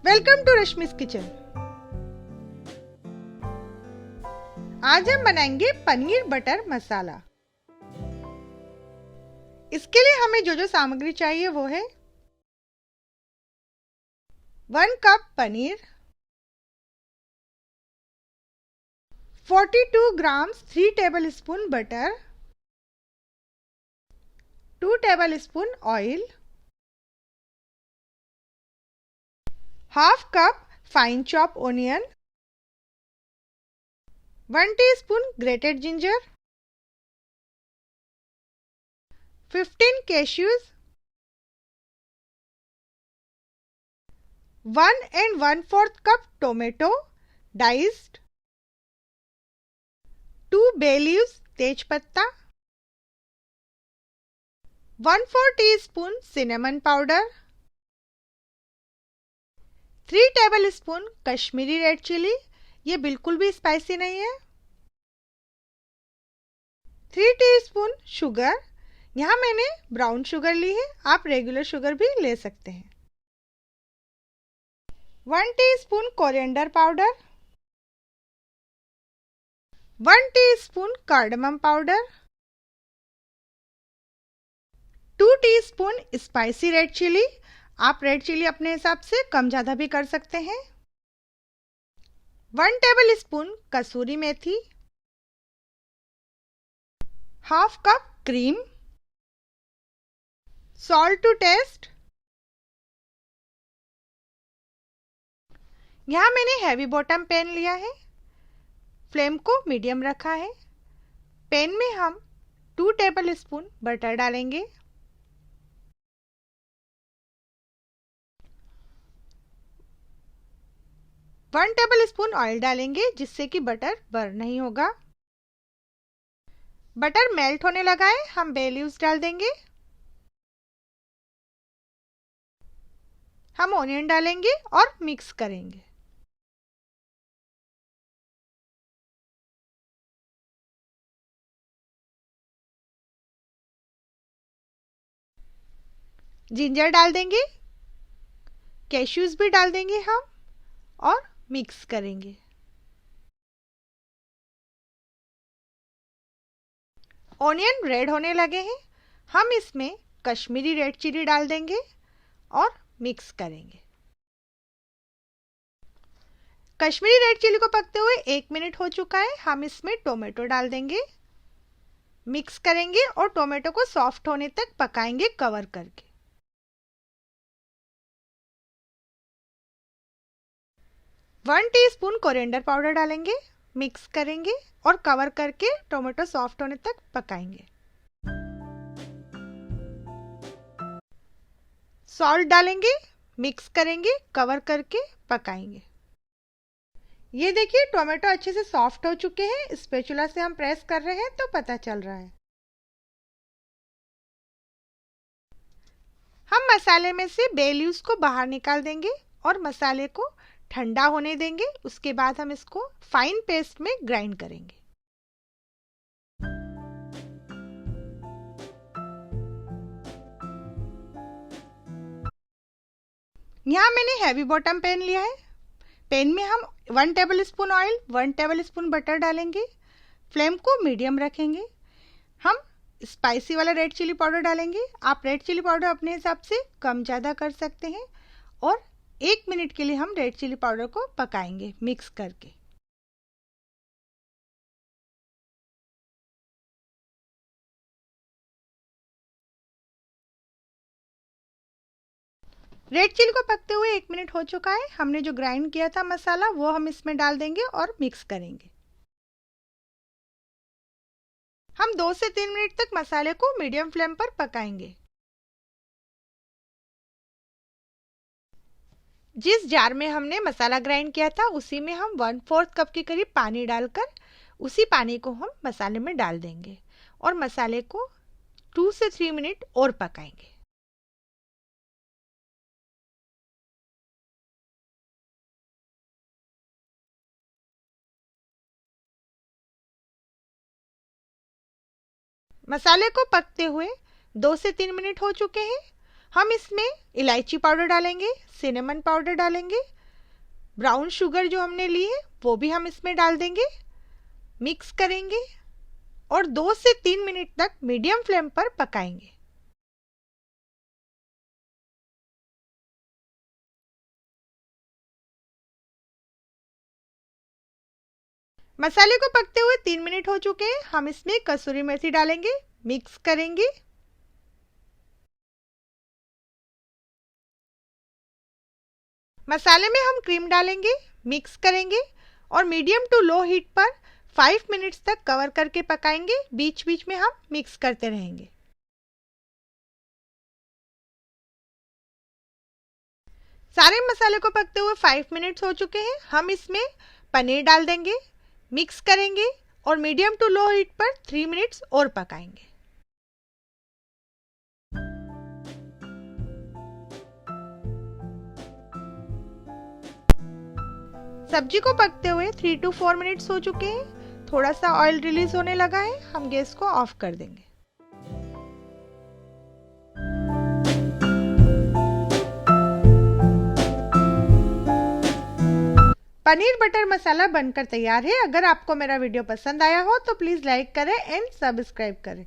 Welcome to Rashmi's kitchen. आज हम बनाएंगे पनीर बटर मसाला। इसके लिए हमें जो जो सामग्री चाहिए वो है 1 cup paneer, 42 grams 3 tablespoon butter, 2 tablespoon oil, half cup fine chop onion, 1 teaspoon grated ginger, 15 cashews, 1 and 1/4 cup tomato diced, 2 bay leaves तेज पत्ता, 1/4 teaspoon cinnamon powder, 3 tablespoon Kashmiri red chili, ये बिल्कुल भी स्पाइसी नहीं है, 3 टीस्पून शुगर, यहाँ मैंने ब्राउन शुगर ली है, आप रेगुलर शुगर भी ले सकते हैं, 1 teaspoon coriander powder, 1 teaspoon cardamom powder, 2 teaspoon spicy red chili, आप रेड चिली अपने हिसाब से कम ज़्यादा भी कर सकते हैं, 1 tablespoon kasuri methi, half cup cream, salt to taste. यहाँ मैंने हैवी बॉटम पैन लिया है, फ्लेम को मीडियम रखा है। पैन में हम 2 टेबलस्पून बटर डालेंगे, 1 टेबलस्पून ऑयल डालेंगे जिससे कि बटर बर्न नहीं होगा। बटर मेल्ट होने लगा है, हम बे लीव्स डाल देंगे, हम ऑनियन डालेंगे और मिक्स करेंगे। जिंजर डाल देंगे, कैश्यूज भी डाल देंगे हम और मिक्स करेंगे। ऑनियन रेड होने लगे हैं, हम इसमें कश्मीरी रेड चिली डाल देंगे और मिक्स करेंगे। कश्मीरी रेड चिली को पकते हुए 1 मिनट हो चुका है, हम इसमें टोमेटो डाल देंगे, मिक्स करेंगे और टोमेटो को सॉफ्ट होने तक पकाएंगे कवर करके। वन टीस्पून कोरिएंडर पाउडर डालेंगे, मिक्स करेंगे और कवर करके टोमेटो सॉफ्ट होने तक पकाएंगे। सॉल्ट डालेंगे, मिक्स करेंगे, कवर करके पकाएंगे। ये देखिए टोमेटो अच्छे से सॉफ्ट हो चुके हैं, स्पैचुला से हम प्रेस कर रहे हैं तो पता चल रहा है। हम मसाले में से बे लीव्स को बाहर निकाल देंगे और मसाले को ठंडा होने देंगे, उसके बाद हम इसको फाइन पेस्ट में ग्राइंड करेंगे। यहाँ मैंने हैवी बॉटम पैन लिया है, पैन में हम 1 टेबलस्पून ऑयल, 1 टेबलस्पून बटर डालेंगे, फ्लेम को मीडियम रखेंगे। हम स्पाइसी वाला रेड चिली पाउडर डालेंगे, आप रेड चिली पाउडर अपने हिसाब से कम ज़्यादा कर सकते हैं और 1 मिनट के लिए हम रेड चिली पाउडर को पकाएंगे मिक्स करके। रेड चिली को पकते हुए 1 मिनट हो चुका है, हमने जो ग्राइंड किया था मसाला वो हम इसमें डाल देंगे और मिक्स करेंगे। हम 2 से 3 मिनट तक मसाले को मीडियम फ्लेम पर पकाएंगे। जिस जार में हमने मसाला ग्राइंड किया था उसी में हम 1/4 कप के करीब पानी डालकर उसी पानी को हम मसाले में डाल देंगे और मसाले को 2 से 3 मिनट और पकाएंगे। मसाले को पकते हुए 2 से 3 मिनट हो चुके हैं, हम इसमें इलायची पाउडर डालेंगे, सिनेमन पाउडर डालेंगे, ब्राउन शुगर जो हमने ली है वो भी हम इसमें डाल देंगे, मिक्स करेंगे और 2 से 3 मिनट तक मीडियम फ्लेम पर पकाएंगे। मसाले को पकते हुए 3 मिनट हो चुके हैं। हम इसमें कसूरी मेथी डालेंगे, मिक्स करेंगे। मसाले में हम क्रीम डालेंगे, मिक्स करेंगे और मीडियम टू लो हीट पर 5 मिनट्स तक कवर करके पकाएंगे। बीच बीच में हम मिक्स करते रहेंगे। सारे मसाले को पकते हुए 5 मिनट्स हो चुके हैं। हम इसमें पनीर डाल देंगे, मिक्स करेंगे और मीडियम टू लो हीट पर 3 मिनट्स और पकाएंगे। सब्जी को पकते हुए 3 to 4 मिनट्स हो चुके हैं। थोड़ा सा ऑयल रिलीज होने लगा है। हम गैस को ऑफ कर देंगे। पनीर बटर मसाला बनकर तैयार है। अगर आपको मेरा वीडियो पसंद आया हो तो प्लीज़ लाइक करें एंड सब्सक्राइब करें।